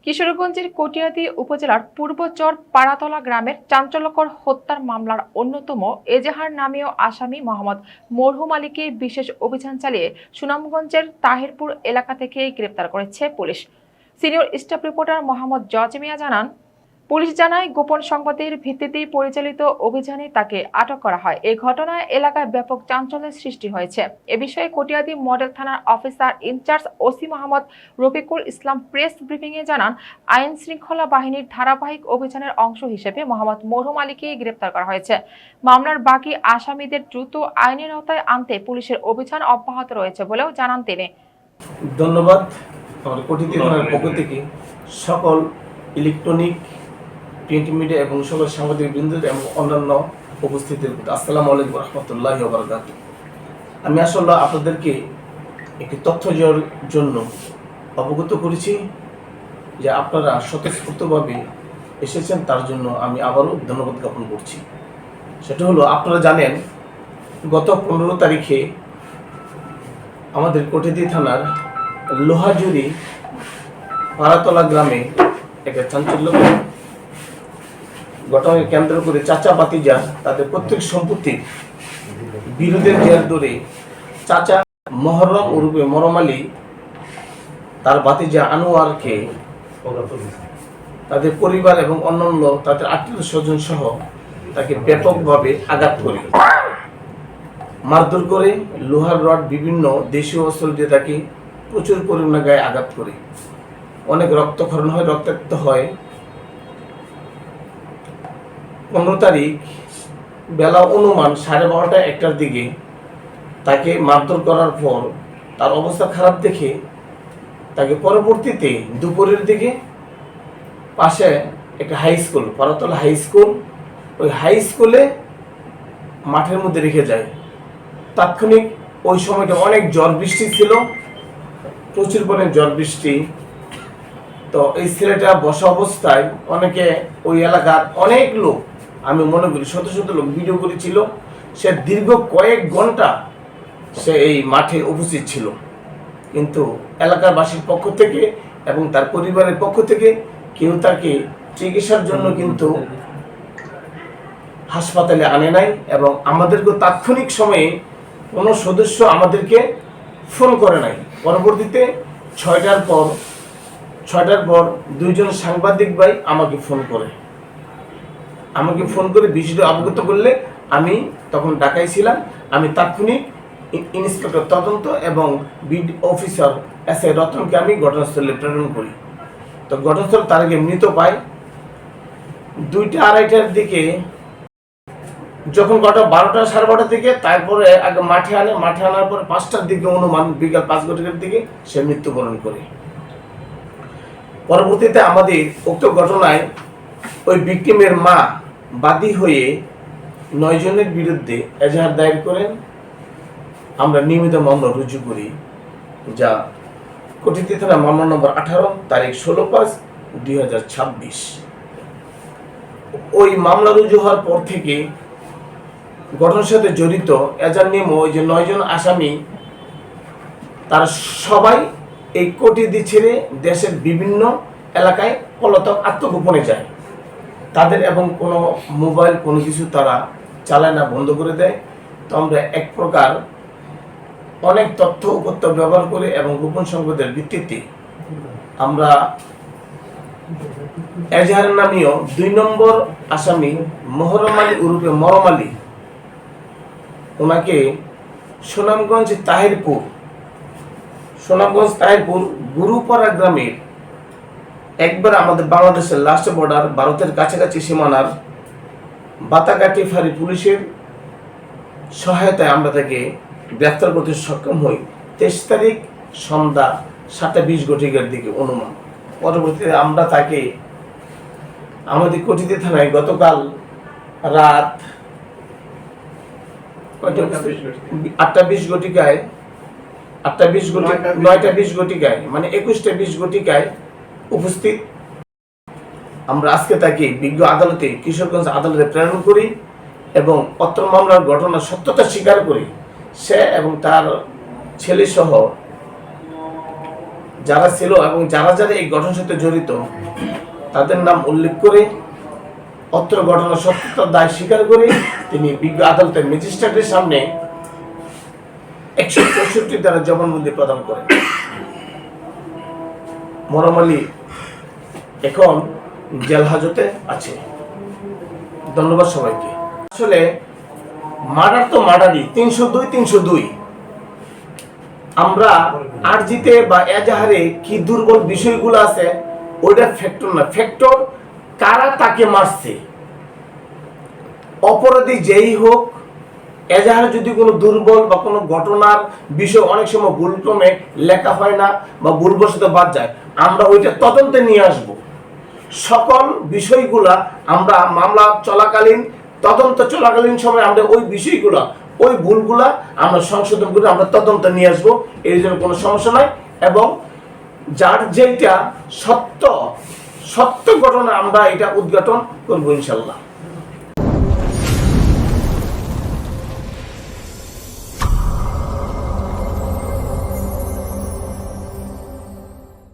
কিশোরগঞ্জের কটিয়াদী উপজেলার পূর্বচর পাড়াতলা গ্রামের চাঞ্চল্যকর হত্যার মামলার অন্যতম এজাহার নামীয় আসামি মোহাম্মদ মরহুম আলীকে বিশেষ অভিযান চালিয়ে সুনামগঞ্জের তাহিরপুর এলাকা থেকে গ্রেপ্তার করেছে police. Senior staff reporter Mohammad জজ মিয়া জানান, পুলিশ জানায় গোপন সংবাদের ভিত্তিতেই পরিচালিত অভিযানে তাকে আটক করা হয়। এই ঘটনায় এলাকায় ব্যাপক চাঞ্চল্যের সৃষ্টি হয়েছে। এ বিষয়ে কটিয়াদী মডেল থানার officer in charge OC Mohammad Rafiqul Islam press ব্রিফিংয়ে জানান, আইন শৃঙ্খলা বাহিনীর ধারাবাহিক অভিযানের অংশ হিসেবে মোহাম্মদ মরহুম আলীকে গ্রেপ্তার করা হয়েছে। মামলার বাকি আসামিদের দ্রুত আইনের আওতায় আনতে পুলিশের অভিযান অব্যাহত রয়েছে বলেও জানান তিনি। ধন্যবাদ। আমাদের কটিয়াদী থানার পক্ষ থেকে সকল ইলেকট্রনিক প্রিন্ট মিডিয়া এবং সকল সাংবাদিক বৃন্দ এবং অন্যান্য উপস্থিতির আসসালামু আলাইকুম রহমতুল্লাহি ওয়া বারাকাতুহু। আমি আসলে আপনাদেরকে একটি তথ্য দেওয়ার জন্য অবগত করেছি যে আপনারা স্বতঃস্ফূর্তভাবে এসেছেন, তার জন্য আমি আবারও ধন্যবাদ জ্ঞাপন করছি। সেটা হলো, আপনারা জানেন গত 15 তারিখে আমাদের কটিয়াদী থানার লোহাজুরি পাড়াতলা গ্রামে একটা চাঞ্চল্যকর ঘটনাকে কেন্দ্র করে চাচা বাতিজা তাদের প্রত্যেক সম্পত্তির বিরোধের জের ধরে চাচা মহরম উরুপে মরম আলী তার বাতিজা আনোয়ারকে তাদের পরিবার এবং অন্যান্য তাদের আত্মীয় স্বজন সহ তাকে ব্যাপকভাবে আঘাত করে, মারধর করে, লোহার রড বিভিন্ন দেশীয় অস্ত্র দিয়ে তাকে প্রচুর পরিমাণে গায়ে আঘাত করে অনেক রক্তক্ষরণ হয়, রক্তাক্ত হয়। 15 তারিখ বেলা অনুমান 12:30 একটার দিকে তাকে মারধর করার পর তার অবস্থা খারাপ দেখে তাকে পরবর্তীতে দুপুরের দিকে পাশে একটা হাই স্কুল, পাড়াতলা হাই স্কুল, ওই হাই স্কুলে মাঠের মধ্যে রেখে যায়। তাৎক্ষণিক ওই সময়টা অনেক ঝড় বৃষ্টি ছিল, প্রচুর পরিমাণে ঝড় বৃষ্টি। তো এই ছেলেটা বসা অবস্থায় অনেকে ওই এলাকার অনেক লোক, আমি মনে করি শত শত লোক ভিডিও করেছিল। সে দীর্ঘ কয়েক ঘন্টা সে এই মাঠে উপস্থিত ছিল, কিন্তু এলাকাবাসীর পক্ষ থেকে এবং তার পরিবারের পক্ষ থেকে কেউ তাকে চিকিৎসার জন্য কিন্তু হাসপাতালে আনে নাই। এবং আমাদেরকে তাৎক্ষণিক সময়ে কোনো সদস্য আমাদেরকে ফোন করে নাই। পরবর্তীতে 6টার পর 2জন সাংবাদিক ভাই আমাকে ফোন করে বিষয়টা অবগত করলে আমি তখন ঢাকায় ছিলাম। আমি তাৎক্ষণিক ইন্সপেক্টর তদন্ত এবং বিড অফিসার এসআই রতনকে আমি ঘটনাস্থলে প্রেরণ করি। তো ঘটনাস্থল তার আগে মৃত পাই 2টা 2:30টার দিকে, যখন 12টা 12:30 থেকে তারপরে আগে মাঠে আনার পর 5টার দিকে অনুমান বিকাল 5 ঘটিকার দিকে সে মৃত্যুবরণ করে। পরবর্তীতে আমাদের উক্ত ঘটনায় ওই ভিকটিমের মা বাদী হয়ে 9 জনের বিরুদ্ধে এজাহার দায়ের করেন। আমরা নিয়মিত মামলা রুজু করি, যা কটিয়াদী থানা মামলা নম্বর 18 তারিখ 16/5/2026। ওই মামলা রুজু হওয়ার পর থেকে ঘটনার সাথে জড়িত এজাহার নিয়ে ওই যে 9 জন আসামি, তারা সবাই এই কটিয়াদী ছেড়ে দেশের বিভিন্ন এলাকায় পলাতক আত্মগোপনে যায়। তাদের এবং কোনো মোবাইল কোনো কিছু তারা চালায় না, বন্ধ করে দেয়। তো আমরা এক প্রকার অনেক তথ্য উপত্য ব্যবহার করে এবং গোপন সংবাদের ভিত্তিতে আমরা এজাহার নামীয় 2 নম্বর আসামি মহরম আলী উরুপে মরম আলী, ওনাকে সুনামগঞ্জ তাহিরপুর গুরুপাড়া গ্রামের একবার আমাদের বাংলাদেশের লাস্ট বর্ডার ভারতের কাছাকাছি সীমানার বাতাকাটি ফাঁড়ি পুলিশের সহায়তায় আমরা তাকে গ্রেফতার করতে সক্ষম হই 23 তারিখ সন্ধ্যা 7:20 ঘটিকার দিকে অনুমান। পরবর্তীতে আমরা তাকে আমাদের কটিয়াদী থানায় গতকাল রাত 8:20 ঘটিকায় 9:20 ঘটিকায় মানে 21:20 ঘটিকায় উপস্থিত। আমরা আজকে তাকে বিজ্ঞ আদালতে, কিশোরগঞ্জ আদালতে প্রেরণ করি এবং অত্র মামলার ঘটনার সত্যতা স্বীকার করি। সে এবং তার ছেলে সহ যারা ছিল এবং যারা যারা এই ঘটনার সাথে জড়িত তাদের নাম উল্লেখ করে অত্র ঘটনার সত্যতার দায় স্বীকার করে তিনি বিজ্ঞ আদালতের ম্যাজিস্ট্রেটের সামনে 164 দ্বারা জবানবন্দি প্রদান করেন। মরম আলী এখন জেল হাজতে আছে। ধন্যবাদ সবাইকে। আসলে মার্ডার তো মার্ডারই, 302 আমরা আরজিতে বা এজাহারে কি দুর্বল বিষয়গুলো আছে ওইটা ফ্যাক্টর না, ফ্যাক্টর কারা তাকে মারছে। অপরাধী যেই হোক, এজাহারে যদি কোনো দুর্বল বা কোনো ঘটনার বিষয় অনেক সময় ভুলক্রমে লেখা হয় না বা ভুলবশত বাদ যায়, আমরা ওইটা তদন্তে নিয়ে আসব। সকল বিষয়গুলা আমরা মামলা চলাকালীন, তদন্ত চলাকালীন সময় আমরা ওই বিষয়গুলা, ওই ভুলগুলা আমরা সংশোধন করে আমরা তদন্ত নিয়ে আসবো। এর জন্য কোনো সমস্যা নাই। এবং যার যেটা সত্য ঘটনা আমরা এটা উদ্ঘাটন করবো ইনশাল্লাহ।